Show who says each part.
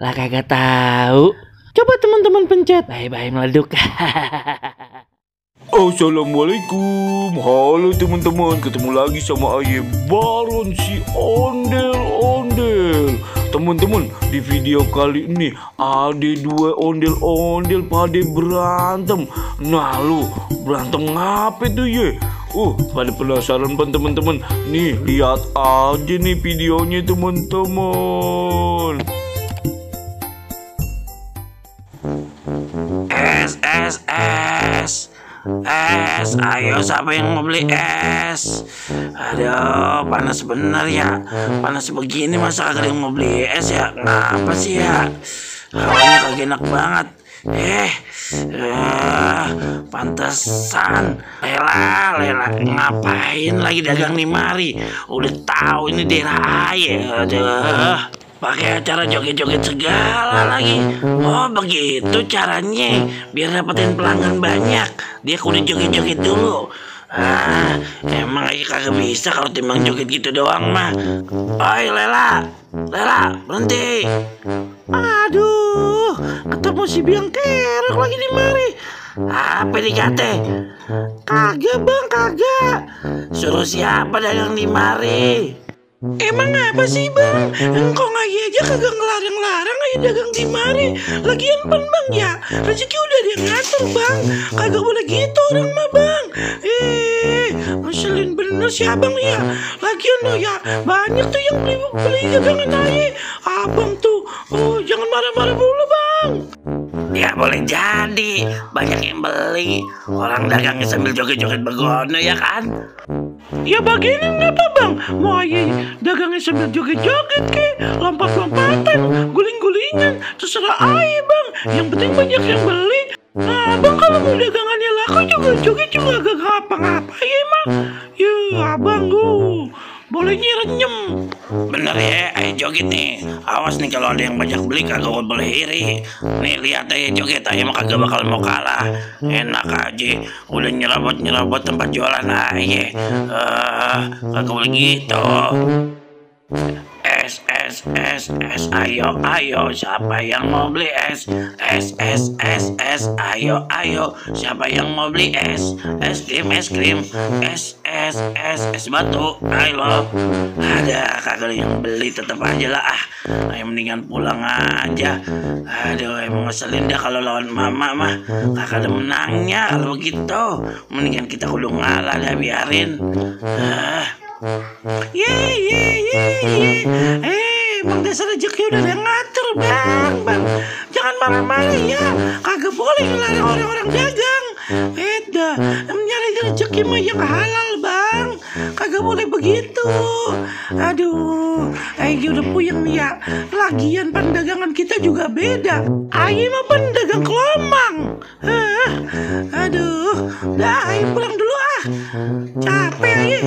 Speaker 1: Lah kagak tahu. Coba teman-teman pencet. Bye-bye meleduk.
Speaker 2: Assalamualaikum, halo teman-teman, ketemu lagi sama Aye Baron si ondel-ondel. Teman-teman, di video kali ini ada dua ondel-ondel pada berantem. Nah lu, berantem ngapa tuh ya? Pada penasaran kan teman-teman? Nih, lihat aja nih videonya teman-teman.
Speaker 3: Es, ayo siapa yang mau beli es? Aduh, panas bener ya. Panas begini masa kagak ada yang mau beli es ya? Kenapa sih ya? Hawanya kagak enak banget. Pantesan Lela ngapain lagi dagang di mari? Udah tahu ini daerah aja. Aduh, pakai acara joget-joget segala lagi. Oh begitu caranya, biar dapetin pelanggan banyak. Dia kudu joget-joget dulu. Emang aja kagak bisa kalau timbang joget gitu doang mah. Oi Lela, berhenti. Aduh, ketemu si biang kerok lagi di mari. Apa dikate? Kagak bang, kagak. Suruh siapa dagang di mari? Emang apa sih bang? Engkau ngaji aja kagak ngelarang-larang aja dagang di mari. Lagian pan bang ya, rezeki udah dia ngatur bang. Kagak boleh gitu orang mah bang. Ngeselin bener sih abang ya. Lagian lo ya, banyak tuh yang beli dagangan aja. Abang tuh, jangan marah-marah dulu bang. Ya boleh jadi, banyak yang beli. Orang dagangnya sambil joget-joget begono ya kan? Ya begini ngapa bang? Mau aja dagangnya sambil joget-joget ke, lompat-lompatan, guling-gulingan, terserah aja bang. Yang penting banyak yang beli. Nah abang kalau mau dagangannya laku juga joget juga gak ngapa-ngapa ya emang. Ya abang boleh renyem. Bener ya, ayo joget nih. Awas nih kalau ada yang banyak beli kagak boleh iri. Nih lihat aja joget aja mah kagak bakal mau kalah. Enak aja, udah nyerobot tempat jualan aja. Kagak boleh gitu. Es, ayo, siapa yang mau beli es? Es, ayo, siapa yang mau beli es? Es krim, es batu, ayo. Ada kagak yang beli tetep aja lah ayo mendingan pulang aja. Aduh, emang ngeselin dah kalau lawan mama mah kagak ada menangnya kalau begitu. Mendingan kita kudu ngalah dah biarin. Emang dasar rezeki udah ada yang ngatur bang. Jangan marah-marah ya. Kagak boleh ngelarang orang-orang dagang. Beda, nyari rezeki mah yang halal bang. Kagak boleh begitu. Aduh, Ayo udah puyeng nih ya. Lagian pandagangan kita juga beda. Ayo mah pandagang kelomang. Aduh, dah ayo pulang dulu Capek ayo.